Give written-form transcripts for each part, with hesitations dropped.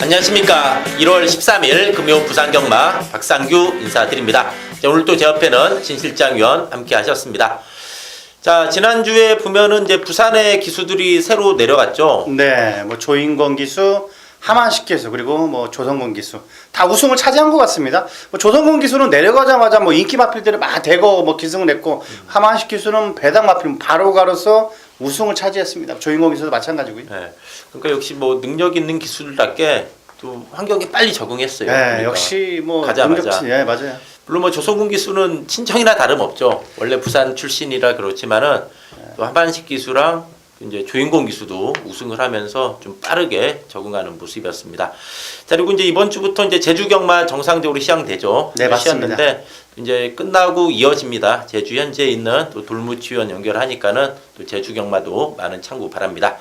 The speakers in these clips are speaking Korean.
안녕하십니까. 1월 13일 금요 부산경마 박상규 인사드립니다. 자, 오늘 또 제 옆에는 신실장위원 함께 하셨습니다. 자, 지난주에 보면은 이제 부산의 기수들이 새로 내려갔죠. 네, 뭐 조인권 기수, 하만식 기수, 그리고 뭐 조성곤 기수 다 우승을 차지한 것 같습니다. 뭐 조성곤 기수는 내려가자마자 뭐 인기 마필들을 막 대거 뭐 기승을 냈고, 하만식 기수는 배당 마필 바로 가로서 우승을 차지했습니다. 조인권 기수도 마찬가지고요. 네. 그러니까 역시 뭐 능력 있는 기수들답게 또 환경에 빨리 적응했어요. 네, 그러니까 역시 뭐 가자마자. 예, 맞아요. 물론 뭐 조성군 기수는 친정이나 다름없죠. 원래 부산 출신이라 그렇지만은 또 하반식 기수랑 이제 조인권 기수도 우승을 하면서 좀 빠르게 적응하는 모습이었습니다. 자, 그리고 이제 이번 주부터 이제 제주 경마 정상적으로 시작되죠. 네, 맞습니다. 시작했는데 이제 끝나고 이어집니다. 제주 현지에 있는 또 돌무치원 연결하니까는 또 제주 경마도 많은 참고 바랍니다.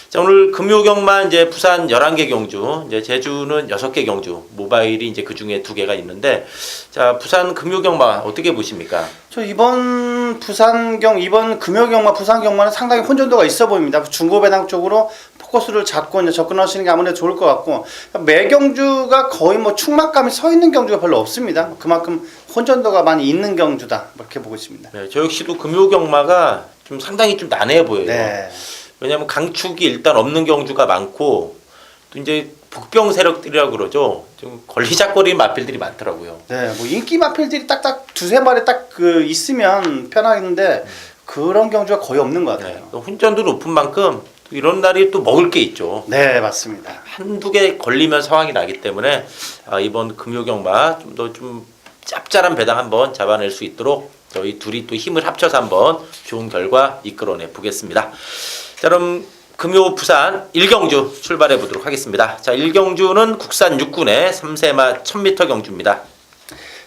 자, 오늘 금요 경마 이제 부산 11개 경주, 이제 제주는 6개 경주, 모바일이 이제 그 중에 2개가 있는데, 자, 부산 금요 경마 어떻게 보십니까? 저 이번 금요 경마 부산 경마는 상당히 혼전도가 있어 보입니다. 중고 배당 쪽으로 포커스를 잡고 이제 접근하시는 게 아무래도 좋을 것 같고, 매 경주가 거의 뭐 충막감이 서 있는 경주가 별로 없습니다. 그만큼 혼전도가 많이 있는 경주다, 이렇게 보고 있습니다. 네, 저 역시도 금요 경마가 좀 상당히 좀 난해해 보여요. 네. 왜냐하면 강축이 일단 없는 경주가 많고, 또 이제 복병 세력들이라고 그러죠. 좀 걸리작거리는 마필들이 많더라고요. 네, 뭐 인기 마필들이 딱딱 두세 마리 딱 그 있으면 편하겠는데 그런 경주가 거의 없는 것 같아요. 네, 혼전도 높은 만큼 또 이런 날이 또 먹을 게 있죠. 네, 맞습니다. 한두 개 걸리면 상황이 나기 때문에 이번 금요 경마 좀 더 좀 짭짤한 배당 한번 잡아낼 수 있도록 저희 둘이 또 힘을 합쳐서 한번 좋은 결과 이끌어내 보겠습니다. 자, 그럼 금요 부산 1경주 출발해 보도록 하겠습니다. 자, 1경주는 국산 6군의 3세마 1000m 경주입니다.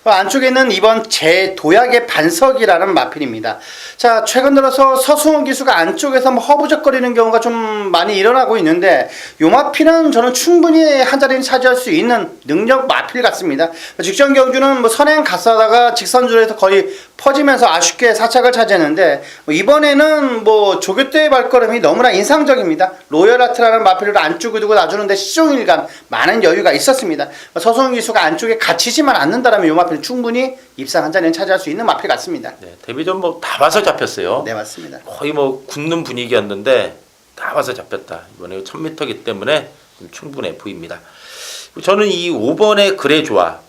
안쪽에는 이번 제도약의 반석이라는 마필입니다. 자, 최근 들어서 서승훈 기수가 안쪽에서 뭐 허부적거리는 경우가 좀 많이 일어나고 있는데, 요 마필은 저는 충분히 한 자리는 차지할 수 있는 능력 마필 같습니다. 직전 경주는 뭐 선행 갔다가 직선줄에서 거의 퍼지면서 아쉽게 4착을 차지했는데, 뭐 이번에는 뭐 조교대의 발걸음이 너무나 인상적입니다. 로열아트라는 마필을 안쪽에 두고 놔주는데 시종일관 많은 여유가 있었습니다. 서승훈 기수가 안쪽에 갇히지만 않는다라면 요 마필 충분히 입상 한 자리는 차지할 수 있는 마필 같습니다. 네, 데뷔전 뭐 다 봐서 잡혔어요. 네, 맞습니다. 거의 뭐 굳는 분위기였는데 다 봐서 잡혔다. 이번에 1000m이기 때문에 좀 충분해 보입니다. 저는 이 5번의 그래 좋아.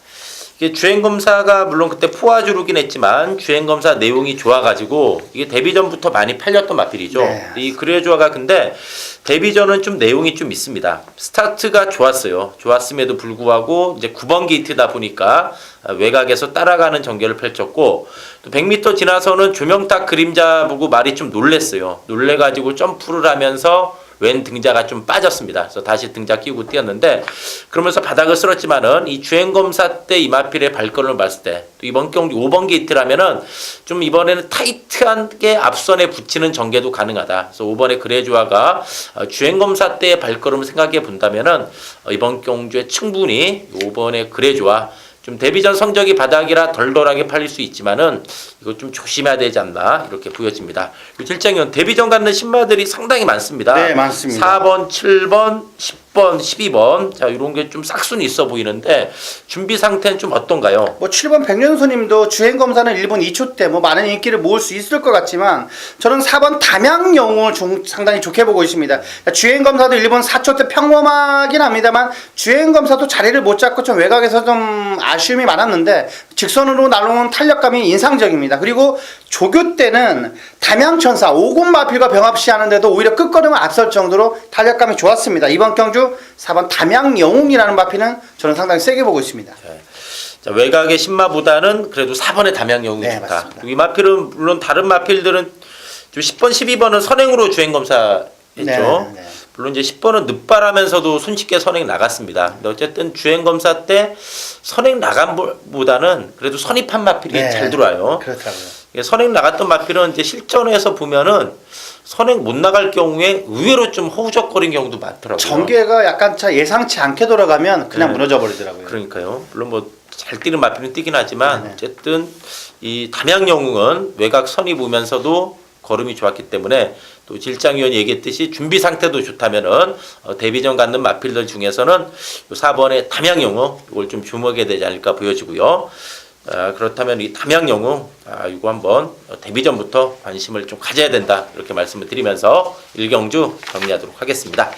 이게 주행검사가 물론 그때 포화주르긴 했지만 주행검사 내용이 좋아가지고 이게 데뷔전부터 많이 팔렸던 마필이죠. 네. 이 그래 좋아가 근데 데뷔전은 좀 내용이 좀 있습니다. 스타트가 좋았어요. 좋았음에도 불구하고 이제 9번 게이트다 보니까 외곽에서 따라가는 전개를 펼쳤고, 또 100m 지나서는 조명탁 그림자 보고 말이 좀 놀랬어요. 놀래가지고 점프를 하면서 왼 등자가 좀 빠졌습니다. 그래서 다시 등자 끼고 뛰었는데, 그러면서 바닥을 쓸었지만은 이 주행검사 때 이마필의 발걸음을 봤을 때, 또 이번 경기 5번 게이트라면은 좀 이번에는 타이트하게 앞선에 붙이는 전개도 가능하다. 그래서 5번의 그레주아가 주행검사 때의 발걸음을 생각해 본다면은 이번 경주에 충분히 5번의 그레주아 좀 데뷔전 성적이 바닥이라 덜덜하게 팔릴 수 있지만은 이거 좀 조심해야 되지 않나 이렇게 보여집니다. 실장님, 데뷔전 갖는 신마들이 상당히 많습니다. 네, 많습니다. 4번, 7번, 10번, 12번. 자, 이런 게 좀 싹순이 있어 보이는데 준비 상태는 좀 어떤가요? 뭐 7번 백년수님도 주행검사는 1분 2초 때 뭐 많은 인기를 모을 수 있을 것 같지만, 저는 4번 담양영웅을 상당히 좋게 보고 있습니다. 주행검사도 1분 4초 때 평범하긴 합니다만 주행검사도 자리를 못 잡고 좀 외곽에서 좀 아쉬움이 많았는데 직선으로 날아오는 탄력감이 인상적입니다. 그리고 조교 때는 담양천사 5군 마필과 병합시 하는데도 오히려 끝걸음을 앞설 정도로 탄력감이 좋았습니다. 이번 경주 4번 담양영웅이라는 마필은 저는 상당히 세게 보고 있습니다. 네. 자, 외곽의 신마보다는 그래도 4번의 담양영웅이 네, 좋다. 맞습니다. 이 마필은 물론 다른 마필들은 좀 10번, 12번은 선행으로 주행검사 했죠. 네. 물론 이제 10번은 늦발하면서도 손쉽게 선행 나갔습니다. 근데 어쨌든 주행검사 때 선행 나간보다는 그래도 선입한 마필이 네, 잘 들어와요. 그렇다고요. 선행 나갔던 마필은 이제 실전에서 보면은 선행 못 나갈 경우에 의외로 좀 허우적거린 경우도 많더라고요. 전개가 약간 예상치 않게 돌아가면 그냥 네. 무너져 버리더라고요. 그러니까요. 물론 뭐 잘 뛰는 마필은 뛰긴 하지만 네네. 어쨌든 이 담양영웅은 외곽 선이 보면서도 걸음이 좋았기 때문에 또 질장위원이 얘기했듯이 준비 상태도 좋다면은 데뷔전 갖는 마필들 중에서는 요 4번의 담양영웅 이걸 좀 주목해야 되지 않을까 보여지고요. 그렇다면 이 담양영웅 이거 한번 데뷔전부터 관심을 좀 가져야 된다 이렇게 말씀을 드리면서 1경주 정리하도록 하겠습니다.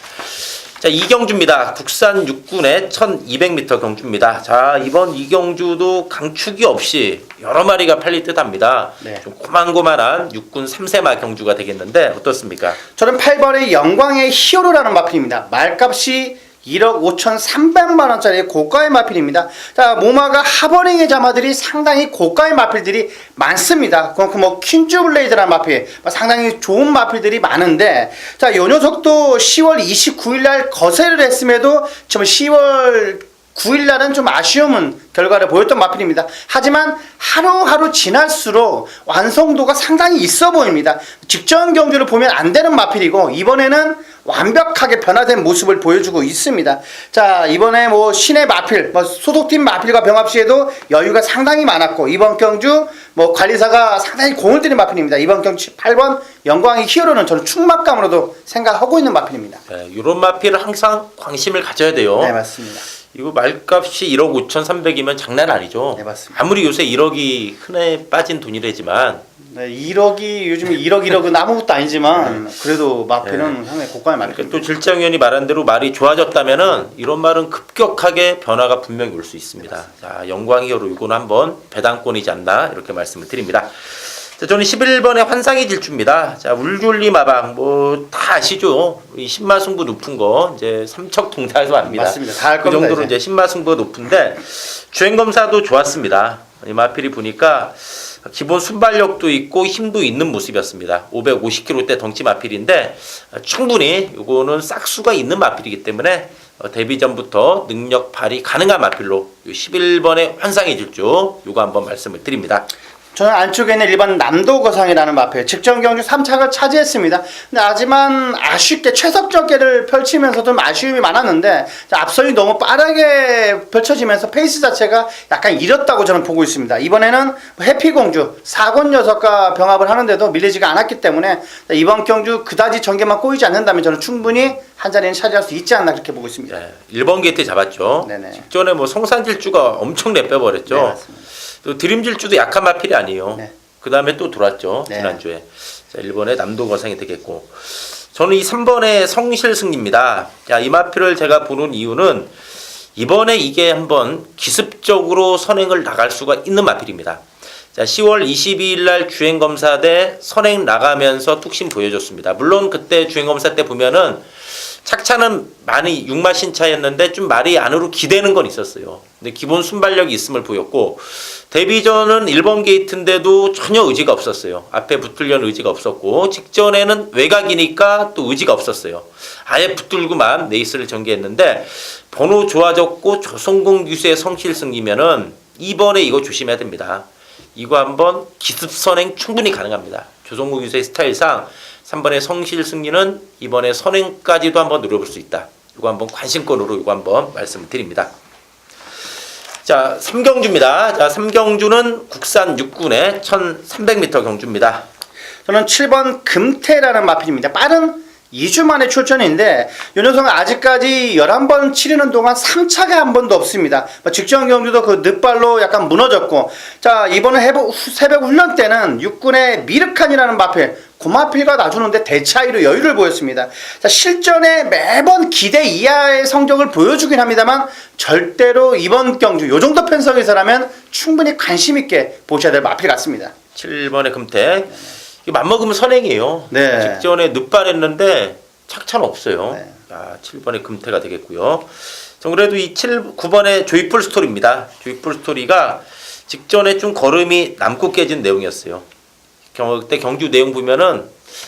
자, 2경주입니다. 국산 육군의 1200m 경주입니다. 자, 이번 2경주도 강축이 없이 여러 마리가 팔릴 듯 합니다. 네. 좀 고만고만한 육군 3세마 경주가 되겠는데 어떻습니까? 저는 8번의 영광의 히어로라는 마필입니다. 말값이 1억 5,300만 원짜리 고가의 마필입니다. 자, 모마가 하버링의 자마들이 상당히 고가의 마필들이 많습니다. 그만큼 뭐 퀸즈블레이드라는 마필 상당히 좋은 마필들이 많은데, 자, 요 녀석도 10월 29일 날 거세를 했음에도 지금 10월 9일 날은 좀 아쉬움은 결과를 보였던 마필입니다. 하지만 하루하루 지날수록 완성도가 상당히 있어 보입니다. 직전 경주를 보면 안 되는 마필이고 이번에는 완벽하게 변화된 모습을 보여주고 있습니다. 자, 이번에 뭐 신의 마필, 소속팀 마필과 병합 시에도 여유가 상당히 많았고 이번 경주 뭐 관리사가 상당히 공을 들인 마필입니다. 이번 경주 8번 영광의 히어로는 저는 충막감으로도 생각하고 있는 마필입니다. 네, 이런 마필은 항상 관심을 가져야 돼요. 네, 맞습니다. 이거 말값이 1억 5,300이면 장난 아니죠. 네, 맞습니다. 아무리 요새 1억이 흔해 빠진 돈이라지만 네, 1억이 요즘 1억은 아무것도 아니지만 그래도 마필은 상당히 고가의 마필. 그러니까 또 질장위원이 말한 대로 말이 좋아졌다면은 이런 말은 급격하게 변화가 분명히 올 수 있습니다. 자, 영광히어로 이거는 한번 배당권이지 않나 이렇게 말씀을 드립니다. 자, 저는 11번의 환상의 질주입니다. 자, 울줄리 마방 뭐 다 아시죠? 이 신마승부 높은 거 이제 삼척 동사에서 합니다. 맞습니다. 다 알 그 겁니다. 정도로 이제 신마승부가 높은데 주행 검사도 좋았습니다. 이 마필이 보니까 기본 순발력도 있고 힘도 있는 모습이었습니다. 550kg대 덩치 마필인데 충분히 이거는 싹수가 있는 마필이기 때문에 데뷔전부터 능력 발휘 가능한 마필로 11번의 환상의 질주 이거 한번 말씀을 드립니다. 저는 안쪽에는 일반 남도거상이라는 마필 직전 경주 3착을 차지했습니다. 근데 하지만 아쉽게 최석적계를 펼치면서 좀 아쉬움이 많았는데 앞선이 너무 빠르게 펼쳐지면서 페이스 자체가 약간 잃었다고 저는 보고 있습니다. 이번에는 해피공주 4권 녀석과 병합을 하는데도 밀리지가 않았기 때문에 이번 경주 그다지 전개만 꼬이지 않는다면 저는 충분히 한 자리는 차지할 수 있지 않나 그렇게 보고 있습니다. 네, 1번 게이트 잡았죠. 네네. 직전에 뭐 성산질주가 엄청 내빼버렸죠. 네, 맞습니다. 또 드림질주도 약한 마필이 아니에요. 네. 그 다음에 또 돌았죠. 네. 지난주에. 자, 1번의 남도거상이 되겠고. 저는 이 3번의 성실승리입니다. 자, 이 마필을 제가 보는 이유는 이번에 이게 한번 기습적으로 선행을 나갈 수가 있는 마필입니다. 자, 10월 22일 날 주행검사 대 선행 나가면서 뚝심 보여줬습니다. 물론 그때 주행검사 때 보면은 착차는 많이 6마 신차였는데 좀 말이 안으로 기대는 건 있었어요. 근데 기본 순발력이 있음을 보였고 데뷔전은 1번 게이트인데도 전혀 의지가 없었어요. 앞에 붙으려는 의지가 없었고 직전에는 외곽이니까 또 의지가 없었어요. 아예 붙들고만 레이스를 전개했는데 번호 좋아졌고 조성공 기수의 성실승리면은 2번에 이거 조심해야 됩니다. 이거 한번 기습선행 충분히 가능합니다. 조성국 유수의 스타일상 3번의 성실승리는 이번에 선행까지도 한번 노려볼 수 있다. 이거 한번 관심권으로 이거 한번 말씀을 드립니다. 자, 3경주입니다. 자, 3경주는 국산 육군의 1300m 경주입니다. 저는 7번 금태라는 마필입니다. 빠른 2주 만에 출전인데 이 녀석은 아직까지 11번 치르는 동안 3차가 한 번도 없습니다. 직전 경주도 그 늦발로 약간 무너졌고, 자, 이번에 새벽 훈련 때는 육군의 미르칸이라는 마필 고마필과 놔주는데 대차이로 여유를 보였습니다. 자, 실전에 매번 기대 이하의 성적을 보여주긴 합니다만 절대로 이번 경주 요 정도 편성에서라면 충분히 관심 있게 보셔야 될 마필 같습니다. 7번의 금태. 맘먹으면 선행이에요. 네. 직전에 늦발했는데 착차는 없어요. 네. 자, 7번의 금태가 되겠고요. 전 그래도 이 9번의 조이풀 스토리입니다. 조이풀 스토리가 직전에 좀 걸음이 남고 깨진 내용이었어요. 그때 경주 내용 보면은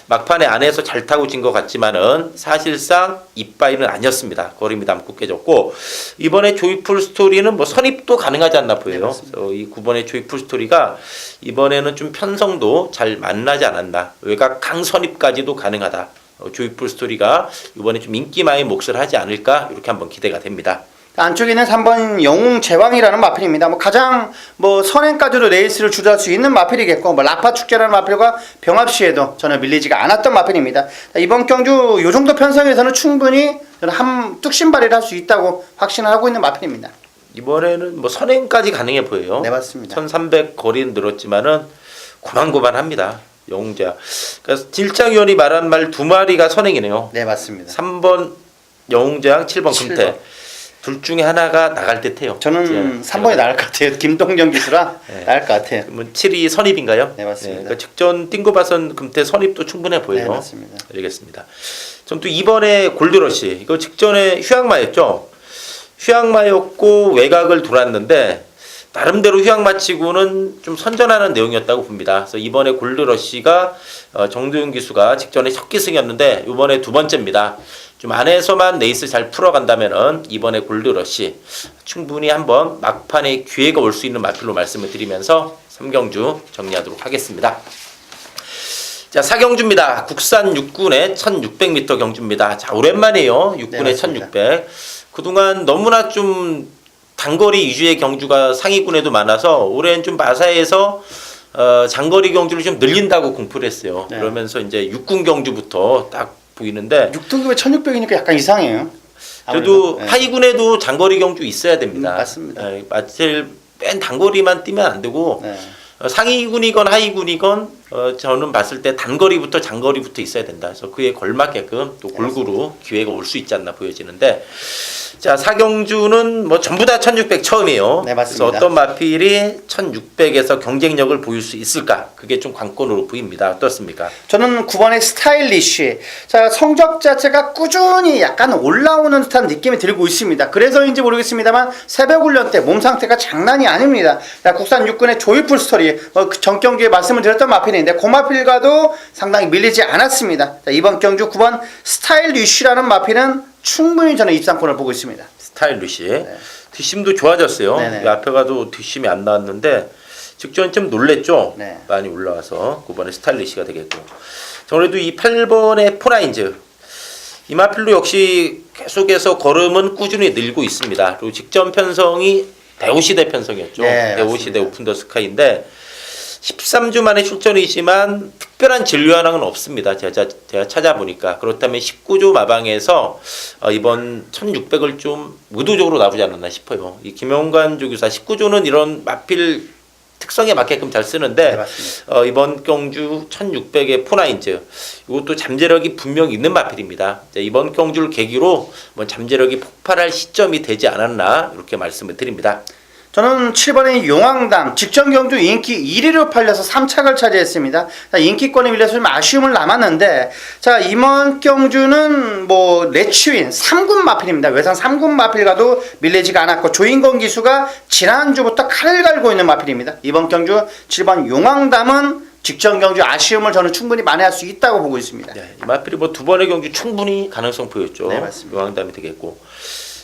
막판에 안에서 잘 타고 진 것 같지만은 사실상 이빠이는 아니었습니다. 걸음이 남고 깨졌고 이번에 조이풀 스토리는 뭐 선입도 가능하지 않나 보여요. 네, 그래서 이 9번의 조이풀 스토리가 이번에는 좀 편성도 잘 만나지 않았나. 외곽 강선입까지도 가능하다. 조이풀 스토리가 이번에 좀 인기 많이 몫을 하지 않을까 이렇게 한번 기대가 됩니다. 안쪽에 있는 3번 영웅제왕이라는 마필입니다. 뭐 가장 뭐 선행까지도 레이스를 주도할 수 있는 마필이겠고, 뭐 라파 축제라는 마필과 병합 시에도 전혀 밀리지가 않았던 마필입니다. 이번 경주 요 정도 편성에서는 충분히 저는 한 뚝심발이를 할 수 있다고 확신을 하고 있는 마필입니다. 이번에는 뭐 선행까지 가능해 보여요. 네, 맞습니다. 1300 거리는 늘었지만은 고만고만합니다. 영웅제왕. 그러니까 질장위원이 말한 말 두 마리가 선행이네요. 네, 맞습니다. 3번 영웅제왕, 7번 금태. 7번. 둘 중에 하나가 나갈 듯해요. 저는 3번이 나을 것 같아요. 김동경 기수라 네. 나을 것 같아요. 그러면 7이 선입인가요? 네, 맞습니다. 그러니까 직전 띵고바선 금태 선입도 충분해 보여요. 네, 맞습니다. 알겠습니다. 전 또 이번에 골드러시 이거 직전에 휴양마였죠. 휴양마였고 외곽을 돌았는데 나름대로 휴양마치고는 좀 선전하는 내용이었다고 봅니다. 그래서 이번에 골드러시가 정도윤 기수가 직전에 첫 기승이었는데 이번에 두 번째입니다. 좀 안에서만 레이스 잘 풀어간다면은 이번에 골드러시 충분히 한번 막판에 기회가 올 수 있는 마필로 말씀을 드리면서 3경주 정리하도록 하겠습니다. 자, 4경주입니다. 국산 6군의 1600m 경주입니다. 자, 오랜만이에요. 6군의 네, 1600. 그동안 너무나 좀 단거리 위주의 경주가 상위군에도 많아서 올해는 좀 마사에서 장거리 경주를 좀 늘린다고 공표를 했어요. 네. 그러면서 이제 6군 경주부터 딱 보이는데 6등급에 1600이니까 약간 이상해요. 그래도 네. 하위군에도 장거리 경주 있어야 됩니다. 맞습니다. 마치 맨 단거리만 뛰면 안 되고 네. 상위군이건 하위군이건 저는 봤을 때 단거리부터 장거리부터 있어야 된다. 그래서 그에 걸맞게끔 또 골고루 기회가 올 수 있지 않나 보여지는데 자, 4경주는 뭐 전부 다 1600 처음이에요. 네, 맞습니다. 그래서 어떤 마필이 1600에서 경쟁력을 보일 수 있을까? 그게 좀 관건으로 보입니다. 어떻습니까? 저는 9번의 스타일리쉬. 자, 성적 자체가 꾸준히 약간 올라오는 듯한 느낌이 들고 있습니다. 그래서인지 모르겠습니다만 새벽 훈련 때 몸 상태가 장난이 아닙니다. 자, 국산 6군의 조이풀 스토리. 전 경기에 말씀을 드렸던 마필인데 그 마필과도 상당히 밀리지 않았습니다. 자, 이번 경주 9번 스타일리쉬라는 마필은 충분히 저는 입상권을 보고 있습니다. 스타일리시. 네. 뒷심도 좋아졌어요. 네네. 앞에 가도 뒷심이 안 나왔는데 직전 좀 놀랬죠. 네. 많이 올라와서 9번에 스타일리시가 되겠고. 저래도 이 8번의 포라인즈 이 마필도 역시 계속해서 걸음은 꾸준히 늘고 있습니다. 그리고 직전 편성이 대우시대 편성이었죠. 네, 대우시대 맞습니다. 오픈 더 스카이인데 13주 만에 출전이지만 특별한 진료 하나는 없습니다. 제가 찾아보니까. 그렇다면 19조 마방에서 이번 1600을 좀 의도적으로 나오지 않았나 싶어요. 이 김영관 조교사 19조는 이런 마필 특성에 맞게끔 잘 쓰는데 네, 맞습니다. 이번 경주 1600의 포나인즈 이것도 잠재력이 분명 있는 마필입니다. 이번 경주를 계기로 뭐 잠재력이 폭발할 시점이 되지 않았나 이렇게 말씀을 드립니다. 저는 7번의 용왕담 직전 경주 인기 1위로 팔려서 3착을 차지했습니다. 자, 인기권에 밀려서 좀 아쉬움을 남았는데 자, 이번 경주는 뭐 레츠윈 3군 마필입니다. 외상 3군 마필과도 밀리지가 않았고 조인건 기수가 지난주부터 칼을 갈고 있는 마필입니다. 이번 경주 7번 용왕담은 직전 경주 아쉬움을 저는 충분히 만회할 수 있다고 보고 있습니다. 네, 이 마필이 뭐 두 번의 경주 충분히 가능성 보였죠. 네, 맞습니다. 용왕담이 되겠고.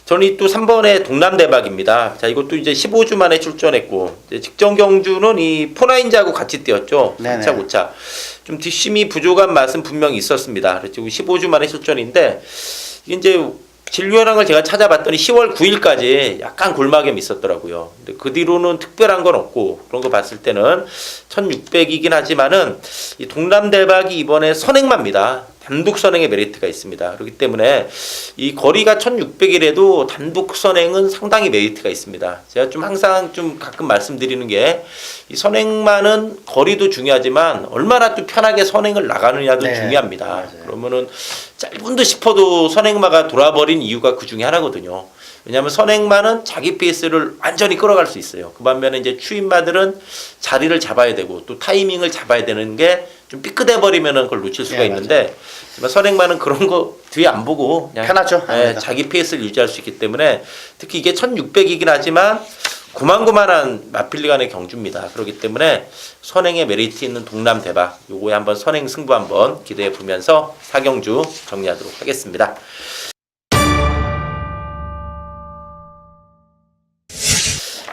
저는 또 3번의 동남대박입니다. 자, 이것도 이제 15주 만에 출전했고, 이제 직전 경주는 이 포나인즈하고 같이 뛰었죠. 네네. 3차, 5차. 좀 뒷심이 부족한 맛은 분명히 있었습니다. 그래서 15주 만에 출전인데, 이게 이제 진료량을 제가 찾아봤더니 10월 9일까지 약간 골마겸이 있었더라고요. 근데 그 뒤로는 특별한 건 없고, 그런 거 봤을 때는 1600이긴 하지만은 이 동남대박이 이번에 선행마입니다. 단독 선행의 메리트가 있습니다. 그렇기 때문에 이 거리가 1600이라도 단독 선행은 상당히 메리트가 있습니다. 제가 좀 항상 좀 가끔 말씀드리는 게 이 선행만은 거리도 중요하지만 얼마나 또 편하게 선행을 나가느냐도 네, 중요합니다. 맞아요. 그러면은 짧은 듯 싶어도 선행마가 돌아버린 이유가 그 중에 하나거든요. 왜냐하면 선행마는 자기 페이스를 완전히 끌어갈 수 있어요. 그 반면에 이제 추임마들은 자리를 잡아야 되고 또 타이밍을 잡아야 되는 게 좀 삐끗해 버리면은 그걸 놓칠 수가 네, 있는데 하지만 선행마는 그런 거 뒤에 안 보고 그냥 편하죠. 자기 페이스를 유지할 수 있기 때문에 특히 이게 1600이긴 하지만 고만고만한 마필리 간의 경주입니다. 그렇기 때문에 선행의 메리트 있는 동남 대박 요거에 한번 선행 승부 한번 기대해 보면서 4경주 정리하도록 하겠습니다.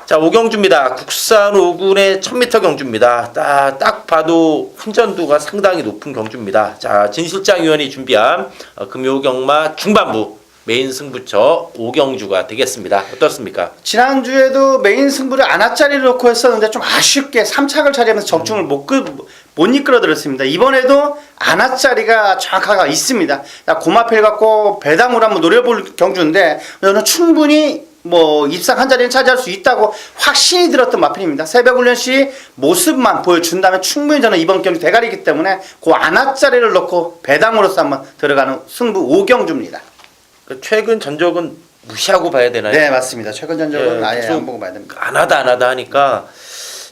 자, 5경주입니다. 국산 5군의 1000m 경주입니다. 딱 봐도 훈전도가 상당히 높은 경주입니다. 자, 진실장 위원이 준비한 금요경마 중반부 메인 승부처 오경주가 되겠습니다. 어떻습니까? 지난주에도 메인 승부를 안아짜리를 놓고 했었는데 좀 아쉽게 3착을 차지하면서 적중을 못 이끌어들었습니다. 이번에도 안아짜리가 정확하게 있습니다. 고마필 갖고 배당으로 한번 노려볼 경주인데 저는 충분히 입상 한 자리는 차지할 수 있다고 확신이 들었던 마필입니다. 새벽훈련 시 모습만 보여준다면 충분히 저는 이번 경기 대가리이기 때문에 그 안아짜리를 넣고 배당으로서 한번 들어가는 승부 오경주입니다. 최근 전적은 무시하고 봐야 되나요? 네, 맞습니다. 최근 전적은 예, 아예 계속 안 보고 봐야 됩니다. 안 하다 하니까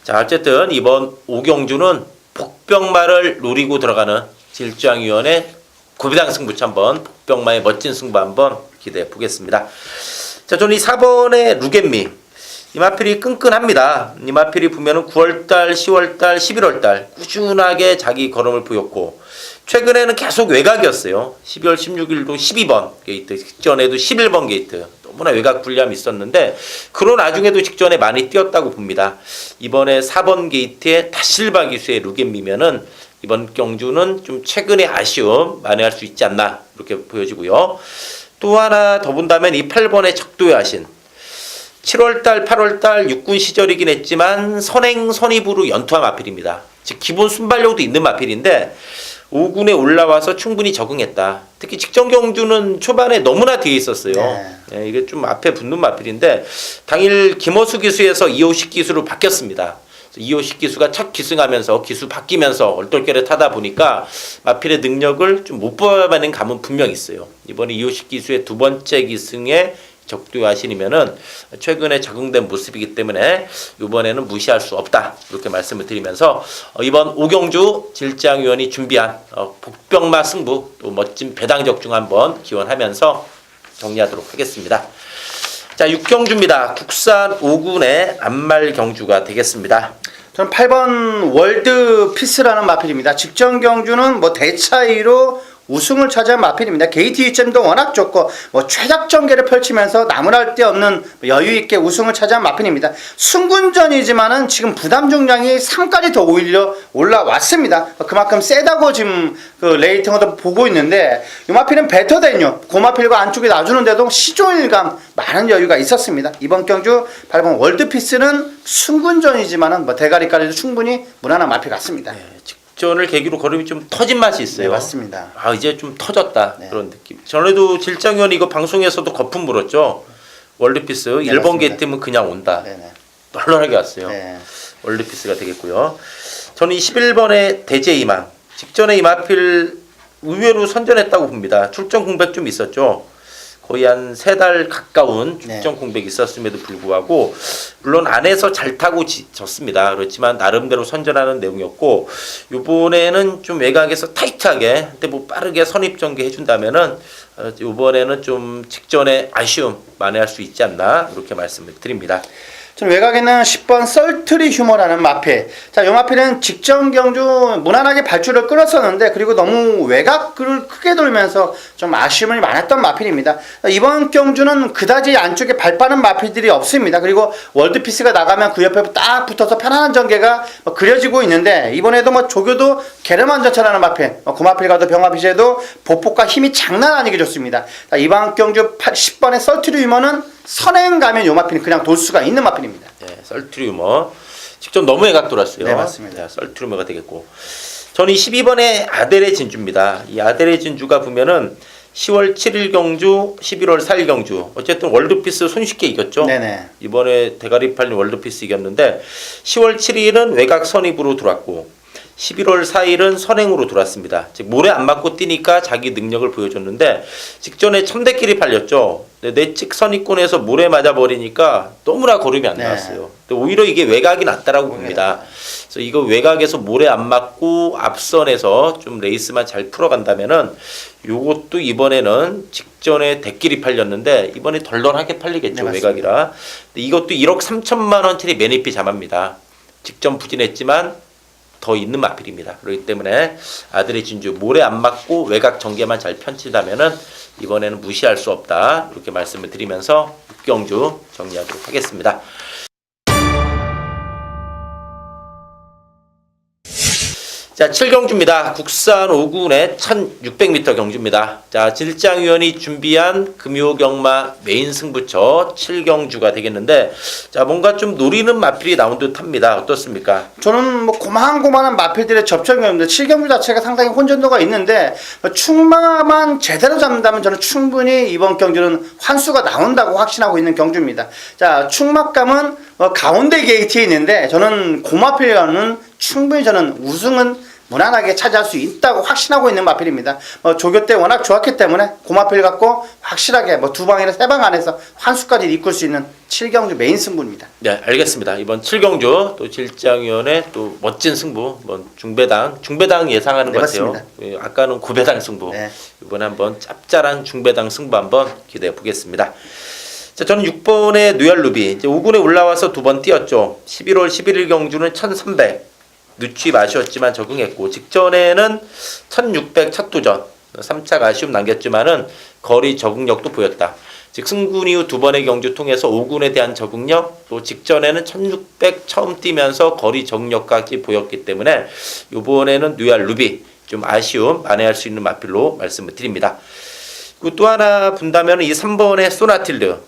자 어쨌든 이번 오경주는 복병마를 노리고 들어가는 질주왕위원회 고비당 승부처 한번 복병마의 멋진 승부 한번 기대해 보겠습니다. 자, 저는 이 4번의 루겐미 이 마필이 끈끈합니다. 이 마필이 보면은 9월달, 10월달, 11월달 꾸준하게 자기 걸음을 보였고 최근에는 계속 외곽이었어요. 12월 16일도 12번 게이트, 직전에도 11번 게이트 너무나 외곽 불리함이 있었는데 그런 나중에도 직전에 많이 뛰었다고 봅니다. 이번에 4번 게이트에 다실바 기수의 루겐미면은 이번 경주는 좀 최근의 아쉬움 만회할 수 있지 않나 이렇게 보여지고요. 또 하나 더 본다면 이 8번의 적도의 하신 7월달, 8월달 육군 시절이긴 했지만 선행 선입으로 연투한 마필입니다. 즉 기본 순발력도 있는 마필인데 5군에 올라와서 충분히 적응했다. 특히 직전 경주는 초반에 너무나 뒤에 있었어요. 네, 이게 좀 앞에 붙는 마필인데 당일 김호수 기수에서 250 기수로 바뀌었습니다. 250 기수가 첫 기승하면서 기수 바뀌면서 얼떨결에 타다 보니까 마필의 능력을 좀 못 보아내는 감은 분명히 있어요. 이번에 250 기수의 두 번째 기승에 적두하신이면은 최근에 적응된 모습이기 때문에 이번에는 무시할 수 없다 이렇게 말씀을 드리면서 이번 오경주 질장위원이 준비한 복병마 승부 또 멋진 배당 적중 한번 기원하면서 정리하도록 하겠습니다. 자 6경주입니다. 국산 5군의 안말 경주가 되겠습니다. 저는 8번 월드 피스라는 마필입니다. 직전 경주는 대차이로 우승을 차지한 마필입니다. 게이트 이점도 워낙 좋고 최작 전개를 펼치면서 나무랄 데 없는 여유 있게 우승을 차지한 마필입니다. 승군전이지만은 지금 부담 중량이 3까지 더 오히려 올라왔습니다. 그만큼 세다고 지금 그 레이팅도 보고 있는데 이 마필은 베터된요. 고마필과 안쪽에 놔주는데도 시종일관 많은 여유가 있었습니다. 이번 경주 8번 월드피스는 승군전이지만은 대가리까지도 충분히 무난한 마필 같습니다. 네, 직전을 계기로 걸음이 좀 터진 맛이 있어요. 네, 맞습니다. 아 이제 좀 터졌다 네. 그런 느낌. 전에도 질장위원 이거 방송에서도 거품 물었죠. 월드피스 네, 1번 맞습니다. 게이트면 그냥 온다. 네네. 널널하게 왔어요. 네. 월드피스가 되겠고요. 저는 이 11번의 대제이망 직전에 이 마필 의외로 선전했다고 봅니다. 출전 공백 좀 있었죠. 거의 한 3달 가까운 출전 공백이 있었음에도 불구하고 물론 안에서 잘 타고 졌습니다. 그렇지만 나름대로 선전하는 내용이었고 이번에는 좀 외곽에서 타이트하게 근데 빠르게 선입 전개 해준다면은 이번에는 좀 직전에 아쉬움 만회할 수 있지 않나 이렇게 말씀을 드립니다. 저는 외곽에는 10번 썰트리 휴머라는 마필. 자, 이 마필은 직전 경주 무난하게 발주를 끌었었는데 그리고 너무 외곽을 크게 돌면서 좀 아쉬움이 많았던 마필입니다. 이번 경주는 그다지 안쪽에 발 빠는 마필들이 없습니다. 그리고 월드피스가 나가면 그 옆에 딱 붙어서 편안한 전개가 그려지고 있는데 이번에도 조교도 게르만 전차라는 마필, 고마필과도 병마필에도 보폭과 힘이 장난 아니게 좋습니다. 자, 이번 경주 10번의 썰트리 휴머는 선행 가면 요 마필은 그냥 돌 수가 있는 마필입니다. 네, 썰트리우머 직접 너무 외곽 돌았어요. 네, 맞습니다. 네, 썰트리우머가 되겠고 저는 이 12번의 아델의 진주입니다. 이 아델의 진주가 보면은 10월 7일 경주, 11월 4일 경주 어쨌든 월드피스 손쉽게 이겼죠. 네네. 이번에 대가리 팔린 월드피스 이겼는데 10월 7일은 외곽 선입으로 들어왔고 11월 4일은 선행으로 들어왔습니다. 즉 모래 안 맞고 뛰니까 자기 능력을 보여줬는데 직전에 첨대끼리 팔렸죠. 내측 선입권에서 모래 맞아버리니까 너무나 걸음이 안 나왔어요. 오히려 이게 외곽이 낫다라고 봅니다. 그래서 이거 외곽에서 모래 안 맞고 앞선에서 좀 레이스만 잘 풀어간다면은 요것도 이번에는 직전에 대끼리 팔렸는데 이번에 덜덜하게 팔리겠죠. 네, 외곽이라. 근데 이것도 1억 3천만 원짜리 매니피 잡합니다. 직전 부진했지만 더 있는 마필입니다. 그렇기 때문에 아들의 진주 모래 안 맞고 외곽 전개만 잘 펼치다면은 이번에는 무시할 수 없다 이렇게 말씀을 드리면서 6경주 정리하도록 하겠습니다. 자, 7경주입니다. 국산 5군의 1600m 경주입니다. 자, 질장위원이 준비한 금요경마 메인 승부처 7경주가 되겠는데, 자, 뭔가 좀 노리는 마필이 나온 듯 합니다. 어떻습니까? 저는 뭐 고만고만한 마필들의 접점이었는데 7경주 자체가 상당히 혼전도가 있는데 충마만 제대로 잡는다면 저는 충분히 이번 경주는 환수가 나온다고 확신하고 있는 경주입니다. 자, 충막감은 가운데 게이트에 있는데 저는 고마필과는 충분히 저는 우승은 무난하게 차지할 수 있다고 확신하고 있는 마필입니다. 조교 때 워낙 좋았기 때문에 고마필 갖고 확실하게 두 방이나 세 방 안에서 환수까지 이끌 수 있는 7경주 메인 승부입니다. 네, 알겠습니다. 이번 7경주 또 질장위원의 또 멋진 승부, 중배당 예상하는 네, 것 같아요. 맞습니다. 예, 아까는 구배당 승부, 네. 이번에 한번 짭짤한 중배당 승부 한번 기대해 보겠습니다. 자, 저는 6번의 누열루비 이제 5군에 올라와서 두 번 뛰었죠. 11월 11일 경주는 1300 누취 아쉬웠지만 적응했고, 직전에는 1600 첫 도전 3착 아쉬움 남겼지만은 거리 적응력도 보였다. 즉 승군 이후 두 번의 경주 통해서 5군에 대한 적응력, 또 직전에는 1600 처음 뛰면서 거리 적응력까지 보였기 때문에 이번에는 뉴알 루비 좀 아쉬움 만회할 수 있는 마필로 말씀을 드립니다. 그리고 또 하나 본다면 이 3번의 소나틸드.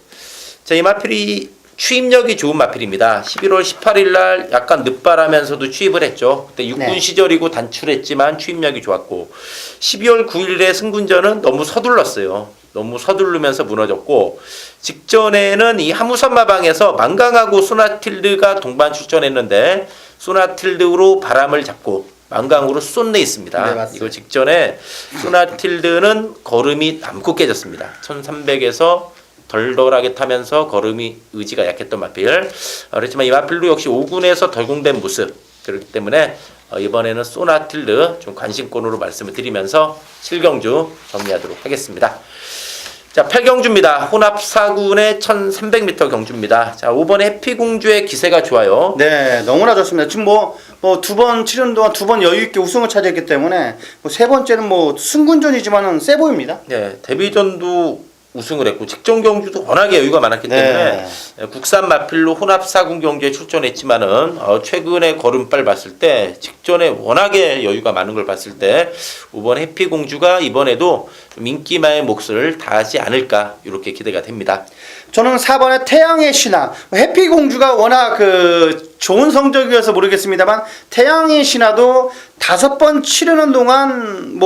자, 이 마필이 추임력이 좋은 마필입니다. 11월 18일 날 약간 늦바라면서도 추입을 했죠. 그때 육군 네. 시절이고 단출했지만 추임력이 좋았고, 12월 9일에 승군전은 너무 서둘렀어요. 너무 서두르면서 무너졌고, 직전에는 이 하무선마방에서 만강하고 소나틸드가 동반 출전했는데 소나틸드로 바람을 잡고 만강으로 쏜내 있습니다. 네, 맞습니다. 이거 직전에 소나틸드는 걸음이 남고 깨졌습니다. 1300에서 덜덜하게 타면서 걸음이 의지가 약했던 마필. 그렇지만 이 마필도 역시 5군에서 덜공된 모습. 그렇기 때문에 이번에는 소나틸드 좀 관심권으로 말씀을 드리면서 7경주 정리하도록 하겠습니다. 자, 8경주입니다. 혼합 4군의 1300m 경주입니다. 자, 5번의 해피공주의 기세가 좋아요. 네, 너무나 좋습니다. 지금 두 번 치른 동안 두 번 여유 있게 우승을 차지했기 때문에 세 번째는 승군전이지만은 세 보입니다. 네, 데뷔전도 우승을 했고 직전 경주도 워낙에 여유가 많았기 때문에 국산 마필로 혼합 4군 경주에 출전했지만은 최근에 걸음발 봤을 때 직전에 워낙에 여유가 많은 걸 봤을 때 5번 해피공주가 이번에도 좀 인기마의 몫을 다하지 않을까 이렇게 기대가 됩니다. 저는 4번의 태양의 신화. 해피공주가 워낙 좋은 성적이어서 모르겠습니다만 태양의 신화도 5번 치르는 동안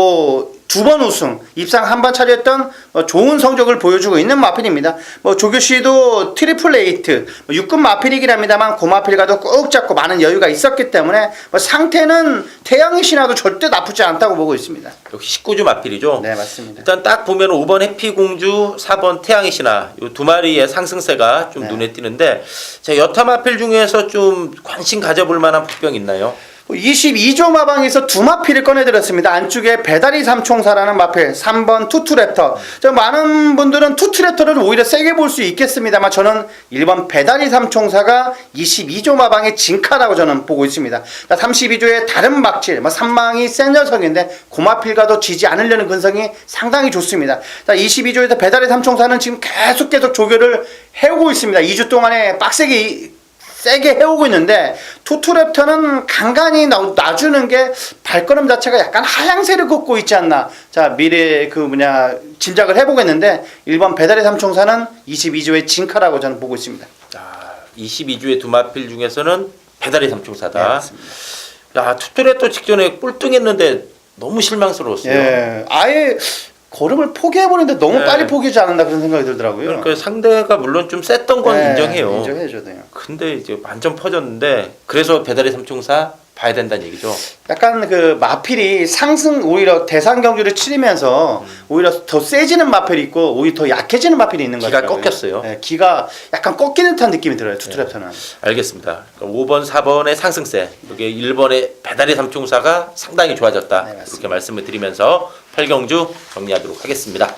2번 우승, 입상 한 번 차지했던 좋은 성적을 보여주고 있는 마필입니다. 조교씨도 트리플 에이트, 육군 마필이긴 합니다만 고마필과도 꾹 잡고 많은 여유가 있었기 때문에 상태는 태양의 신화도 절대 나쁘지 않다고 보고 있습니다. 역시 19주 마필이죠. 네, 맞습니다. 일단 딱 보면 5번 해피공주, 4번 태양의 신화 이 두 마리의 상승세가 좀 눈에 띄는데, 자, 여타 마필 중에서 좀 관심 가져볼 만한 복병 있나요? 22조 마방에서 두 마필을 꺼내드렸습니다. 안쪽에 배다리 삼총사라는 마필, 3번 투투랩터. 많은 분들은 투투랩터를 오히려 세게 볼 수 있겠습니다만 저는 1번 배다리 삼총사가 22조 마방의 진카라고 저는 보고 있습니다. 32조의 다른 막질, 3망이 센 녀석인데 고마필과도 지지 않으려는 근성이 상당히 좋습니다. 22조에서 배다리 삼총사는 지금 계속 조교를 해오고 있습니다. 2주 동안에 빡세게 세게 해오고 있는데 투투랩터는 간간히 놔주는 게 발걸음 자체가 약간 하향세를 걷고 있지 않나. 자, 미래 짐작을 해보겠는데 1번 배달의 삼총사는 22조의 진카라고 저는 보고 있습니다. 자, 22주의 두 마필 중에서는 배달의 삼총사다. 네, 맞습니다. 야, 투트레또 직전에 꼴등했는데 너무 실망스러웠어요. 예, 아예 걸음을 포기해버리는데 너무 네. 빨리 포기하지 않았나 그런 생각이 들더라고요. 그러니까 상대가 물론 좀 셌던 건 네, 인정해요. 인정해줘야 돼요. 근데 이제 완전 퍼졌는데 그래서 배달의 삼총사 봐야 된다는 얘기죠. 약간 마필이 상승 오히려 대상 경주를 치르면서 오히려 더 세지는 마필이 있고 오히려 더 약해지는 마필이 있는 것 기가 같아요. 꺾였어요. 네, 기가 약간 꺾이는 듯한 느낌이 들어요. 투트랩터는. 알겠습니다. 그러니까 5번, 4번의 상승세, 여기 1번의 배달의 삼총사가 상당히 좋아졌다. 네, 맞습니다. 이렇게 말씀을 드리면서 8경주 정리하도록 하겠습니다.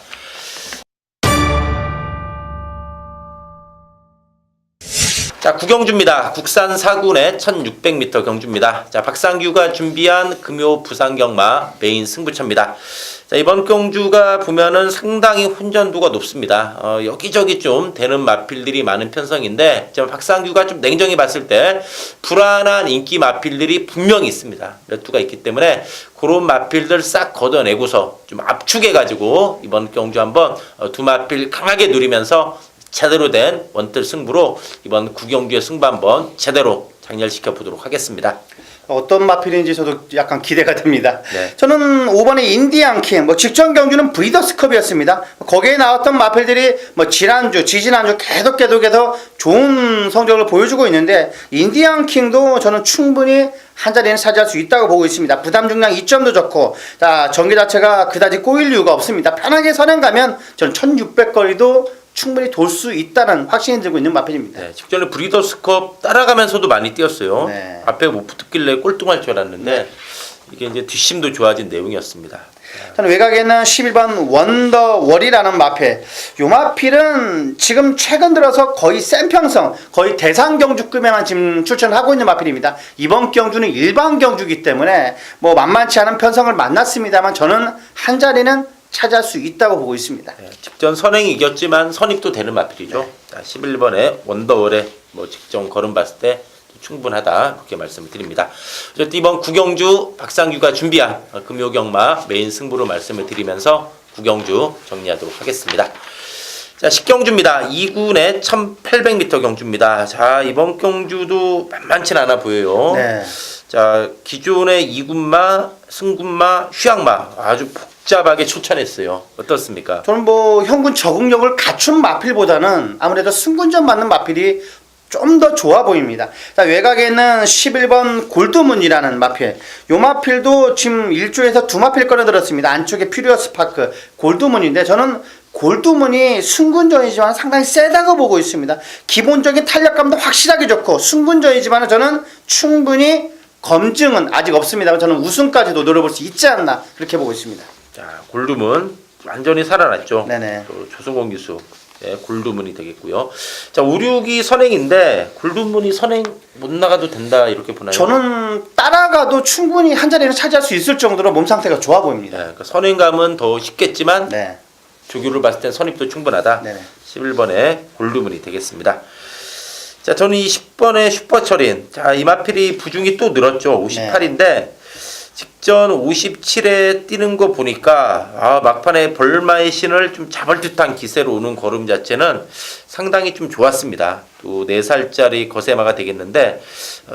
자, 구경주입니다. 국산 4군의 1600m 경주입니다. 자, 박상규가 준비한 금요 부산 경마 메인 승부처입니다. 자, 이번 경주가 보면은 상당히 혼전도가 높습니다. 여기저기 좀 되는 마필들이 많은 편성인데, 박상규가 좀 냉정히 봤을 때 불안한 인기 마필들이 분명히 있습니다. 몇 두가 있기 때문에 그런 마필들 싹 걷어내고서 좀 압축해가지고 이번 경주 한번 두 마필 강하게 누리면서 제대로 된 원뜰 승부로 이번 구경주의 승부 한번 제대로 장렬시켜 보도록 하겠습니다. 어떤 마필인지 저도 약간 기대가 됩니다. 네. 저는 5번에 인디안킹, 직전 경주는 브리더스컵이었습니다. 거기에 나왔던 마필들이 지난주, 지지난주 계속해서 좋은 성적을 보여주고 있는데, 인디안킹도 저는 충분히 한 자리는 차지할 수 있다고 보고 있습니다. 부담 중량 2점도 좋고, 자, 전개 자체가 그다지 꼬일 이유가 없습니다. 편하게 선행 가면 저는 1600거리도 충분히 돌 수 있다는 확신이 들고 있는 마필입니다. 네, 직전에 브리더스컵 따라가면서도 많이 뛰었어요. 네. 앞에 못 붙길래 꼴등할 줄 알았는데 네. 이게 이제 뒷심도 좋아진 내용이었습니다. 저는 외곽에는 11번 원더월이라는 마필. 요 마필은 지금 최근 들어서 거의 센평성, 거의 대상 경주급에만 지금 출전하고 있는 마필입니다. 이번 경주는 일반 경주이기 때문에 만만치 않은 편성을 만났습니다만 저는 한 자리는 차지할 수 있다고 보고 있습니다. 네, 직전 선행이 이겼지만 선입도 되는 마필이죠. 네. 자, 11번에 원더월에 직전 걸음 봤을 때 충분하다 이렇게 말씀을 드립니다. 어쨌든 이번 구경주 박상규가 준비한 금요경마 메인 승부로 말씀을 드리면서 구경주 정리하도록 하겠습니다. 자, 10경주입니다. 2군의 1800m 경주입니다. 자, 이번 경주도 만만치 않아 보여요. 네. 자, 기존의 2군마, 승군마, 휴양마 아주 복잡하게 추천했어요. 어떻습니까? 저는 현군 적응력을 갖춘 마필보다는 아무래도 승군전 맞는 마필이 좀 더 좋아 보입니다. 자, 외곽에는 11번 골드문이라는 마필. 요 마필도 지금 1조에서 두 마필 꺼내들었습니다. 안쪽에 퓨리어스 파크 골드문인데 저는 골드문이 승군전이지만 상당히 세다고 보고 있습니다. 기본적인 탄력감도 확실하게 좋고 승군전이지만 저는 충분히 검증은 아직 없습니다. 저는 우승까지도 노려볼 수 있지 않나 그렇게 보고 있습니다. 자, 골드문 완전히 살아났죠. 네네. 조승권 기수. 네, 골드문이 되겠고요. 자, 562 선행인데 골드문이 선행 못 나가도 된다 이렇게 보나요? 저는 따라가도 충분히 한 자리는 차지할 수 있을 정도로 몸 상태가 좋아 보입니다. 네, 그러니까 선행감은 더 쉽겠지만 네. 조교를 봤을 땐 선입도 충분하다. 네네. 11번에 골드문이 되겠습니다. 자, 저는 이 10번의 슈퍼철인. 자, 이 마필이 부중이 또 늘었죠. 58인데 직전 57에 뛰는 거 보니까 막판에 벌마의 신을 좀 잡을 듯한 기세로 오는 걸음 자체는 상당히 좀 좋았습니다. 또 4살짜리 거세마가 되겠는데